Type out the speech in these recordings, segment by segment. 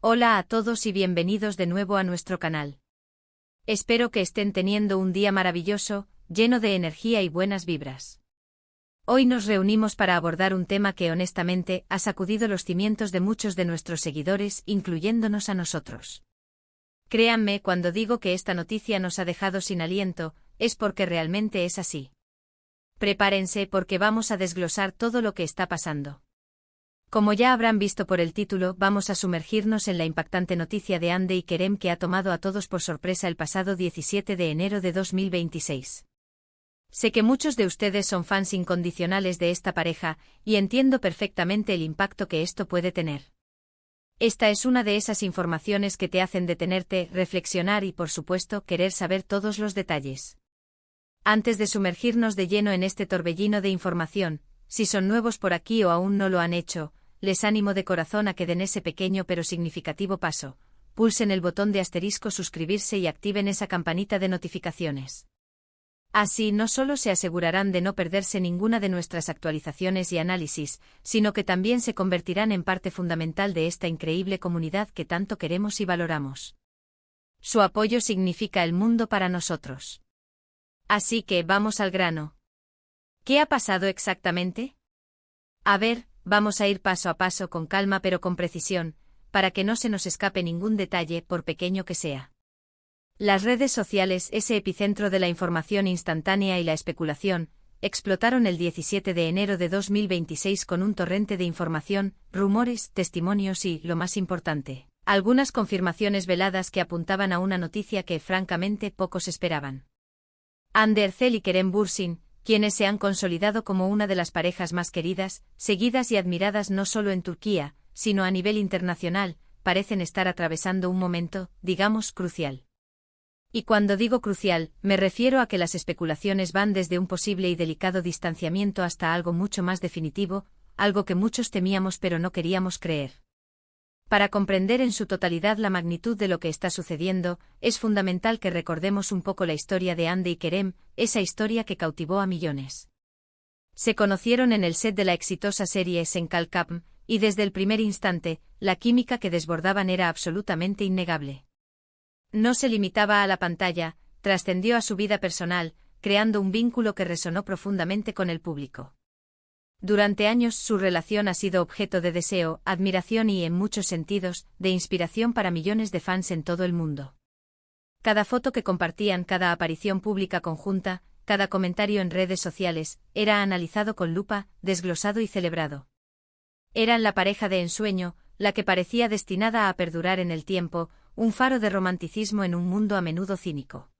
Hola a todos y bienvenidos de nuevo a nuestro canal. Espero que estén teniendo un día maravilloso, lleno de energía y buenas vibras. Hoy nos reunimos para abordar un tema que honestamente ha sacudido los cimientos de muchos de nuestros seguidores, incluyéndonos a nosotros. Créanme cuando digo que esta noticia nos ha dejado sin aliento, es porque realmente es así. Prepárense porque vamos a desglosar todo lo que está pasando. Como ya habrán visto por el título, vamos a sumergirnos en la impactante noticia de Hande y Kerem que ha tomado a todos por sorpresa el pasado 17 de enero de 2026. Sé que muchos de ustedes son fans incondicionales de esta pareja, y entiendo perfectamente el impacto que esto puede tener. Esta es una de esas informaciones que te hacen detenerte, reflexionar y, por supuesto, querer saber todos los detalles. Antes de sumergirnos de lleno en este torbellino de información, si son nuevos por aquí o aún no lo han hecho, les animo de corazón a que den ese pequeño pero significativo paso, pulsen el botón de asterisco suscribirse y activen esa campanita de notificaciones. Así no solo se asegurarán de no perderse ninguna de nuestras actualizaciones y análisis, sino que también se convertirán en parte fundamental de esta increíble comunidad que tanto queremos y valoramos. Su apoyo significa el mundo para nosotros. Así que vamos al grano. ¿Qué ha pasado exactamente? A ver, vamos a ir paso a paso con calma pero con precisión, para que no se nos escape ningún detalle, por pequeño que sea. Las redes sociales, ese epicentro de la información instantánea y la especulación, explotaron el 17 de enero de 2026 con un torrente de información, rumores, testimonios y, lo más importante, algunas confirmaciones veladas que apuntaban a una noticia que, francamente, pocos esperaban. Hande Erçel y Kerem Bürsin, quienes se han consolidado como una de las parejas más queridas, seguidas y admiradas no solo en Turquía, sino a nivel internacional, parecen estar atravesando un momento, digamos, crucial. Y cuando digo crucial, me refiero a que las especulaciones van desde un posible y delicado distanciamiento hasta algo mucho más definitivo, algo que muchos temíamos pero no queríamos creer. Para comprender en su totalidad la magnitud de lo que está sucediendo, es fundamental que recordemos un poco la historia de Hande y Kerem, esa historia que cautivó a millones. Se conocieron en el set de la exitosa serie Sen Kapm, y desde el primer instante, la química que desbordaban era absolutamente innegable. No se limitaba a la pantalla, trascendió a su vida personal, creando un vínculo que resonó profundamente con el público. Durante años su relación ha sido objeto de deseo, admiración y, en muchos sentidos, de inspiración para millones de fans en todo el mundo. Cada foto que compartían, cada aparición pública conjunta, cada comentario en redes sociales, era analizado con lupa, desglosado y celebrado. Eran la pareja de ensueño, la que parecía destinada a perdurar en el tiempo, un faro de romanticismo en un mundo a menudo cínico.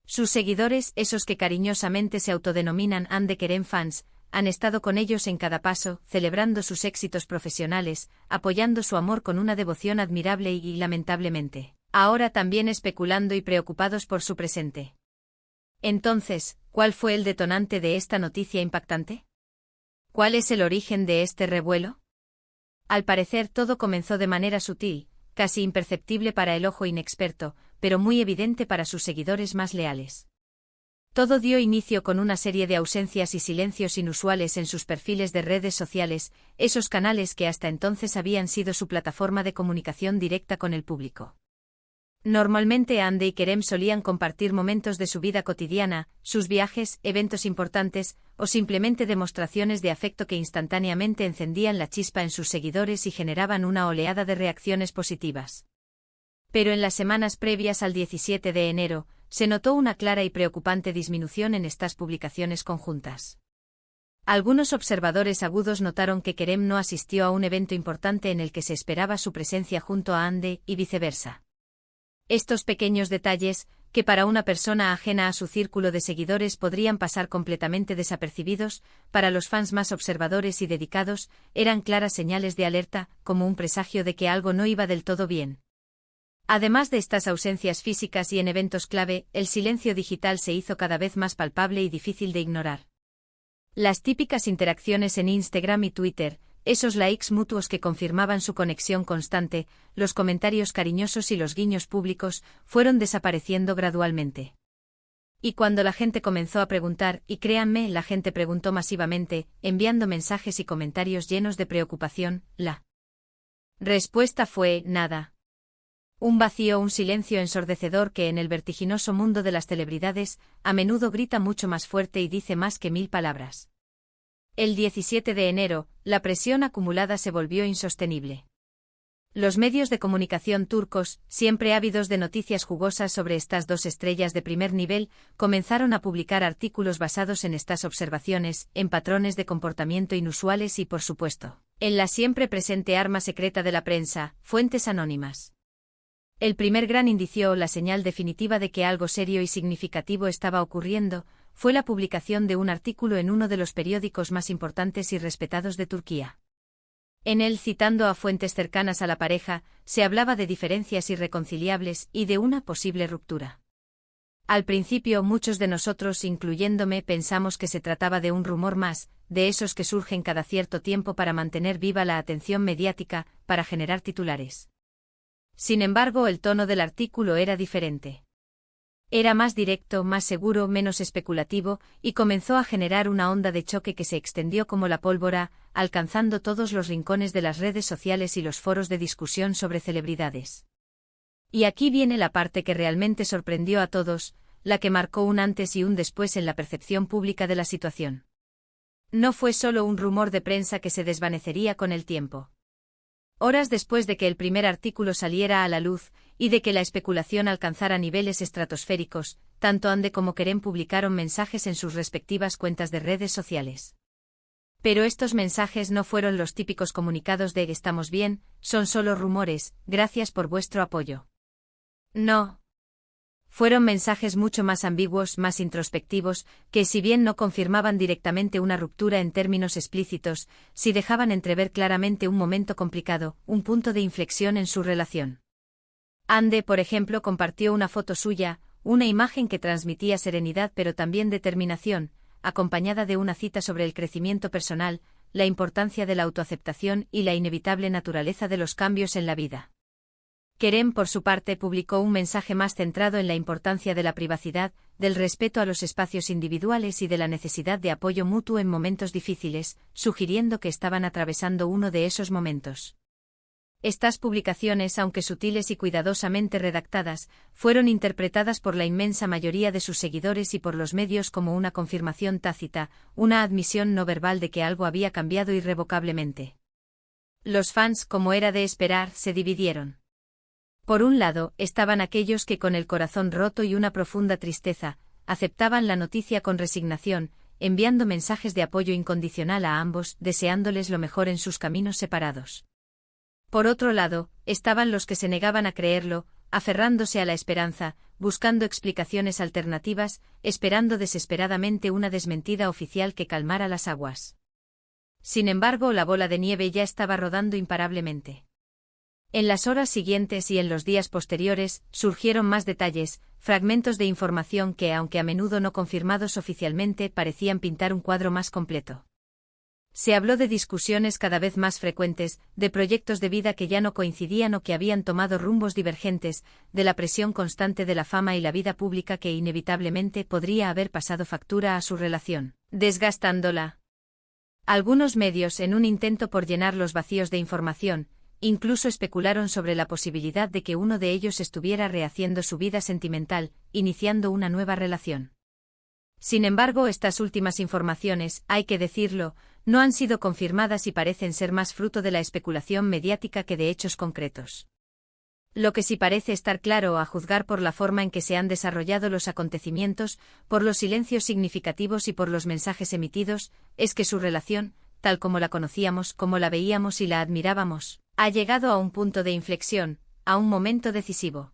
Sus seguidores, esos que cariñosamente se autodenominan Hande Kerem fans, han estado con ellos en cada paso, celebrando sus éxitos profesionales, apoyando su amor con una devoción admirable y, lamentablemente, ahora también especulando y preocupados por su presente. Entonces, ¿cuál fue el detonante de esta noticia impactante? ¿Cuál es el origen de este revuelo? Al parecer todo comenzó de manera sutil, casi imperceptible para el ojo inexperto, pero muy evidente para sus seguidores más leales. Todo dio inicio con una serie de ausencias y silencios inusuales en sus perfiles de redes sociales, esos canales que hasta entonces habían sido su plataforma de comunicación directa con el público. Normalmente Hande y Kerem solían compartir momentos de su vida cotidiana, sus viajes, eventos importantes, o simplemente demostraciones de afecto que instantáneamente encendían la chispa en sus seguidores y generaban una oleada de reacciones positivas. Pero en las semanas previas al 17 de enero, se notó una clara y preocupante disminución en estas publicaciones conjuntas. Algunos observadores agudos notaron que Kerem no asistió a un evento importante en el que se esperaba su presencia junto a Hande, y viceversa. Estos pequeños detalles, que para una persona ajena a su círculo de seguidores podrían pasar completamente desapercibidos, para los fans más observadores y dedicados, eran claras señales de alerta, como un presagio de que algo no iba del todo bien. Además de estas ausencias físicas y en eventos clave, el silencio digital se hizo cada vez más palpable y difícil de ignorar. Las típicas interacciones en Instagram y Twitter, esos likes mutuos que confirmaban su conexión constante, los comentarios cariñosos y los guiños públicos, fueron desapareciendo gradualmente. Y cuando la gente comenzó a preguntar, y créanme, la gente preguntó masivamente, enviando mensajes y comentarios llenos de preocupación, la Respuesta fue, nada. Un vacío, un silencio ensordecedor que en el vertiginoso mundo de las celebridades, a menudo grita mucho más fuerte y dice más que 1000 palabras. El 17 de enero, la presión acumulada se volvió insostenible. Los medios de comunicación turcos, siempre ávidos de noticias jugosas sobre estas dos estrellas de primer nivel, comenzaron a publicar artículos basados en estas observaciones, en patrones de comportamiento inusuales y, por supuesto, en la siempre presente arma secreta de la prensa, fuentes anónimas. El primer gran indicio o la señal definitiva de que algo serio y significativo estaba ocurriendo, fue la publicación de un artículo en uno de los periódicos más importantes y respetados de Turquía. En él, citando a fuentes cercanas a la pareja, se hablaba de diferencias irreconciliables y de una posible ruptura. Al principio muchos de nosotros, incluyéndome, pensamos que se trataba de un rumor más, de esos que surgen cada cierto tiempo para mantener viva la atención mediática, para generar titulares. Sin embargo, el tono del artículo era diferente. Era más directo, más seguro, menos especulativo, y comenzó a generar una onda de choque que se extendió como la pólvora, alcanzando todos los rincones de las redes sociales y los foros de discusión sobre celebridades. Y aquí viene la parte que realmente sorprendió a todos, la que marcó un antes y un después en la percepción pública de la situación. No fue solo un rumor de prensa que se desvanecería con el tiempo. Horas después de que el primer artículo saliera a la luz, y de que la especulación alcanzara niveles estratosféricos, tanto Ande como Kerem publicaron mensajes en sus respectivas cuentas de redes sociales. Pero estos mensajes no fueron los típicos comunicados de «estamos bien», «son solo rumores, gracias por vuestro apoyo». No. Fueron mensajes mucho más ambiguos, más introspectivos, que si bien no confirmaban directamente una ruptura en términos explícitos, sí dejaban entrever claramente un momento complicado, un punto de inflexión en su relación. Ande, por ejemplo, compartió una foto suya, una imagen que transmitía serenidad pero también determinación, acompañada de una cita sobre el crecimiento personal, la importancia de la autoaceptación y la inevitable naturaleza de los cambios en la vida. Kerem, por su parte, publicó un mensaje más centrado en la importancia de la privacidad, del respeto a los espacios individuales y de la necesidad de apoyo mutuo en momentos difíciles, sugiriendo que estaban atravesando uno de esos momentos. Estas publicaciones, aunque sutiles y cuidadosamente redactadas, fueron interpretadas por la inmensa mayoría de sus seguidores y por los medios como una confirmación tácita, una admisión no verbal de que algo había cambiado irrevocablemente. Los fans, como era de esperar, se dividieron. Por un lado, estaban aquellos que con el corazón roto y una profunda tristeza, aceptaban la noticia con resignación, enviando mensajes de apoyo incondicional a ambos, deseándoles lo mejor en sus caminos separados. Por otro lado, estaban los que se negaban a creerlo, aferrándose a la esperanza, buscando explicaciones alternativas, esperando desesperadamente una desmentida oficial que calmara las aguas. Sin embargo, la bola de nieve ya estaba rodando imparablemente. En las horas siguientes y en los días posteriores, surgieron más detalles, fragmentos de información que, aunque a menudo no confirmados oficialmente, parecían pintar un cuadro más completo. Se habló de discusiones cada vez más frecuentes, de proyectos de vida que ya no coincidían o que habían tomado rumbos divergentes, de la presión constante de la fama y la vida pública que inevitablemente podría haber pasado factura a su relación, desgastándola. Algunos medios, en un intento por llenar los vacíos de información, incluso especularon sobre la posibilidad de que uno de ellos estuviera rehaciendo su vida sentimental, iniciando una nueva relación. Sin embargo, estas últimas informaciones, hay que decirlo, no han sido confirmadas y parecen ser más fruto de la especulación mediática que de hechos concretos. Lo que sí parece estar claro, a juzgar por la forma en que se han desarrollado los acontecimientos, por los silencios significativos y por los mensajes emitidos, es que su relación, tal como la conocíamos, como la veíamos y la admirábamos, ha llegado a un punto de inflexión, a un momento decisivo.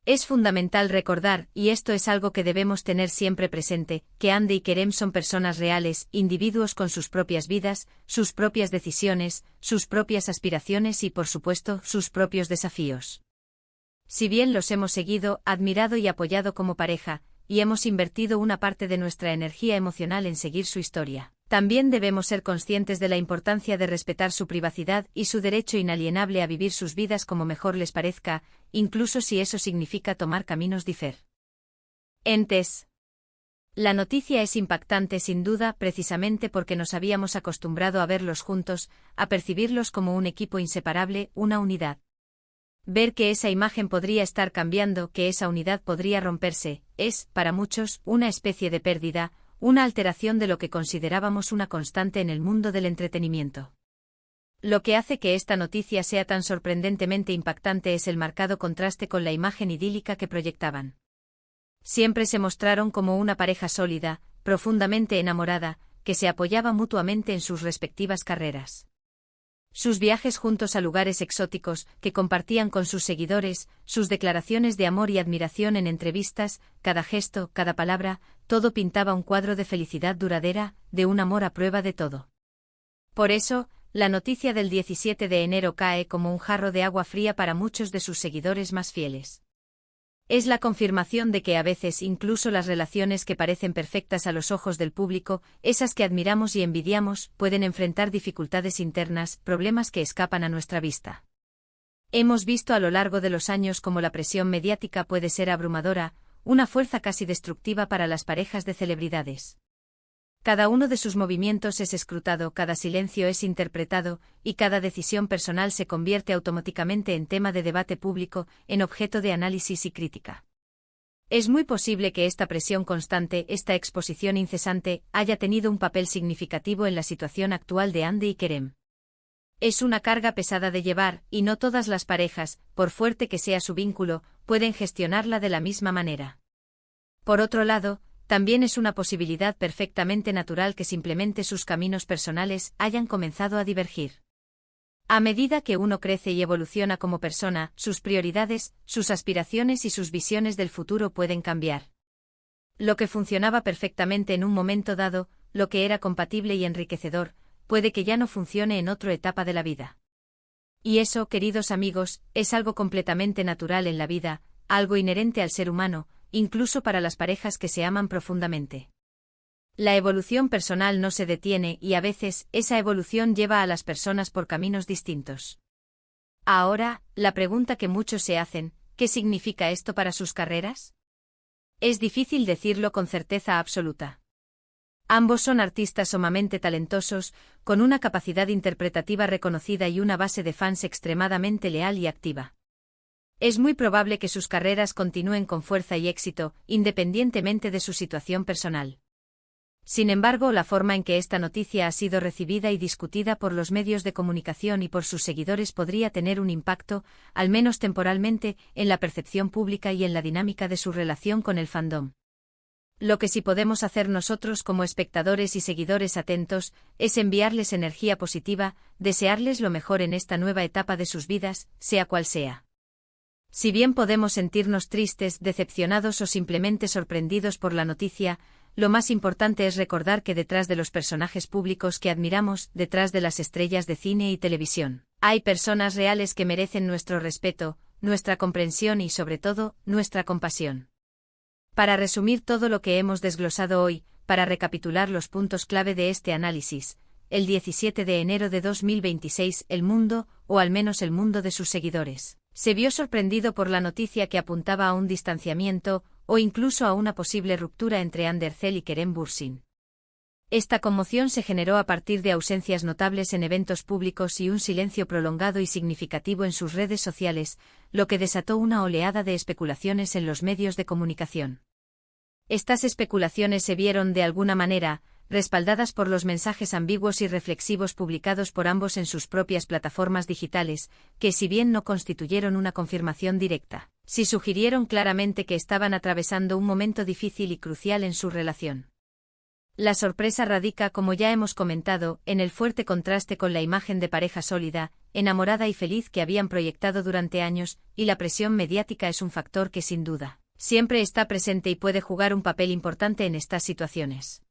Es fundamental recordar, y esto es algo que debemos tener siempre presente, que Ande y Kerem son personas reales, individuos con sus propias vidas, sus propias decisiones, sus propias aspiraciones y, por supuesto, sus propios desafíos. Si bien los hemos seguido, admirado y apoyado como pareja, y hemos invertido una parte de nuestra energía emocional en seguir su historia, también debemos ser conscientes de la importancia de respetar su privacidad y su derecho inalienable a vivir sus vidas como mejor les parezca, incluso si eso significa tomar caminos diferentes. La noticia es impactante sin duda precisamente porque nos habíamos acostumbrado a verlos juntos, a percibirlos como un equipo inseparable, una unidad. Ver que esa imagen podría estar cambiando, que esa unidad podría romperse, es, para muchos, una especie de pérdida, una alteración de lo que considerábamos una constante en el mundo del entretenimiento. Lo que hace que esta noticia sea tan sorprendentemente impactante es el marcado contraste con la imagen idílica que proyectaban. Siempre se mostraron como una pareja sólida, profundamente enamorada, que se apoyaba mutuamente en sus respectivas carreras. Sus viajes juntos a lugares exóticos, que compartían con sus seguidores, sus declaraciones de amor y admiración en entrevistas, cada gesto, cada palabra, todo pintaba un cuadro de felicidad duradera, de un amor a prueba de todo. Por eso, la noticia del 17 de enero cae como un jarro de agua fría para muchos de sus seguidores más fieles. Es la confirmación de que a veces incluso las relaciones que parecen perfectas a los ojos del público, esas que admiramos y envidiamos, pueden enfrentar dificultades internas, problemas que escapan a nuestra vista. Hemos visto a lo largo de los años cómo la presión mediática puede ser abrumadora, una fuerza casi destructiva para las parejas de celebridades. Cada uno de sus movimientos es escrutado, cada silencio es interpretado, y cada decisión personal se convierte automáticamente en tema de debate público, en objeto de análisis y crítica. Es muy posible que esta presión constante, esta exposición incesante, haya tenido un papel significativo en la situación actual de Andy y Kerem. Es una carga pesada de llevar, y no todas las parejas, por fuerte que sea su vínculo, pueden gestionarla de la misma manera. Por otro lado, también es una posibilidad perfectamente natural que simplemente sus caminos personales hayan comenzado a divergir. A medida que uno crece y evoluciona como persona, sus prioridades, sus aspiraciones y sus visiones del futuro pueden cambiar. Lo que funcionaba perfectamente en un momento dado, lo que era compatible y enriquecedor, puede que ya no funcione en otra etapa de la vida. Y eso, queridos amigos, es algo completamente natural en la vida, algo inherente al ser humano, incluso para las parejas que se aman profundamente. La evolución personal no se detiene y a veces esa evolución lleva a las personas por caminos distintos. Ahora, la pregunta que muchos se hacen, ¿qué significa esto para sus carreras? Es difícil decirlo con certeza absoluta. Ambos son artistas sumamente talentosos, con una capacidad interpretativa reconocida y una base de fans extremadamente leal y activa. Es muy probable que sus carreras continúen con fuerza y éxito, independientemente de su situación personal. Sin embargo, la forma en que esta noticia ha sido recibida y discutida por los medios de comunicación y por sus seguidores podría tener un impacto, al menos temporalmente, en la percepción pública y en la dinámica de su relación con el fandom. Lo que sí podemos hacer nosotros como espectadores y seguidores atentos, es enviarles energía positiva, desearles lo mejor en esta nueva etapa de sus vidas, sea cual sea. Si bien podemos sentirnos tristes, decepcionados o simplemente sorprendidos por la noticia, lo más importante es recordar que detrás de los personajes públicos que admiramos, detrás de las estrellas de cine y televisión, hay personas reales que merecen nuestro respeto, nuestra comprensión y sobre todo, nuestra compasión. Para resumir todo lo que hemos desglosado hoy, para recapitular los puntos clave de este análisis, el 17 de enero de 2026 el mundo, o al menos el mundo de sus seguidores, se vio sorprendido por la noticia que apuntaba a un distanciamiento, o incluso a una posible ruptura entre Andercel y Kerem Bürsin. Esta conmoción se generó a partir de ausencias notables en eventos públicos y un silencio prolongado y significativo en sus redes sociales, lo que desató una oleada de especulaciones en los medios de comunicación. Estas especulaciones se vieron de alguna manera respaldadas por los mensajes ambiguos y reflexivos publicados por ambos en sus propias plataformas digitales, que si bien no constituyeron una confirmación directa, sí sugirieron claramente que estaban atravesando un momento difícil y crucial en su relación. La sorpresa radica, como ya hemos comentado, en el fuerte contraste con la imagen de pareja sólida, enamorada y feliz que habían proyectado durante años, y la presión mediática es un factor que sin duda siempre está presente y puede jugar un papel importante en estas situaciones.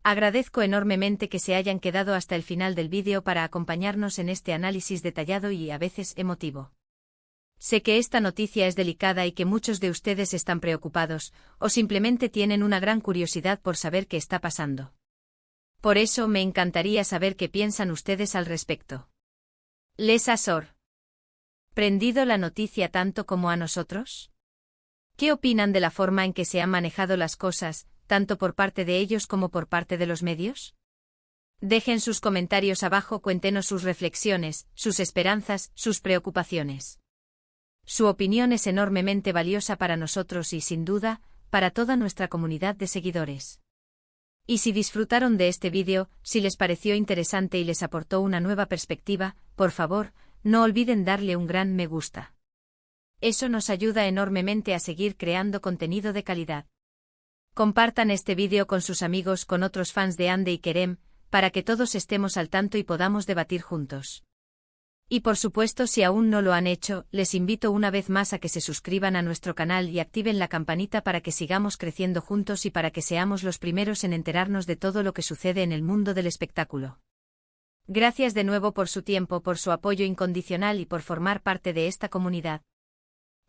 Agradezco enormemente que se hayan quedado hasta el final del vídeo para acompañarnos en este análisis detallado y a veces emotivo. Sé que esta noticia es delicada y que muchos de ustedes están preocupados, o simplemente tienen una gran curiosidad por saber qué está pasando. Por eso me encantaría saber qué piensan ustedes al respecto. ¿Les ha sorprendido la noticia tanto como a nosotros? ¿Qué opinan de la forma en que se han manejado las cosas, tanto por parte de ellos como por parte de los medios? Dejen sus comentarios abajo, cuéntenos sus reflexiones, sus esperanzas, sus preocupaciones. Su opinión es enormemente valiosa para nosotros y, sin duda, para toda nuestra comunidad de seguidores. Y si disfrutaron de este vídeo, si les pareció interesante y les aportó una nueva perspectiva, por favor, no olviden darle un gran me gusta. Eso nos ayuda enormemente a seguir creando contenido de calidad. Compartan este vídeo con sus amigos, con otros fans de Hande y Kerem, para que todos estemos al tanto y podamos debatir juntos. Y por supuesto, si aún no lo han hecho, les invito una vez más a que se suscriban a nuestro canal y activen la campanita para que sigamos creciendo juntos y para que seamos los primeros en enterarnos de todo lo que sucede en el mundo del espectáculo. Gracias de nuevo por su tiempo, por su apoyo incondicional y por formar parte de esta comunidad.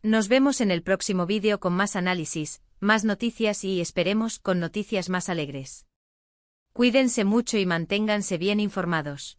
Nos vemos en el próximo vídeo con más análisis, más noticias y, esperemos, con noticias más alegres. Cuídense mucho y manténganse bien informados.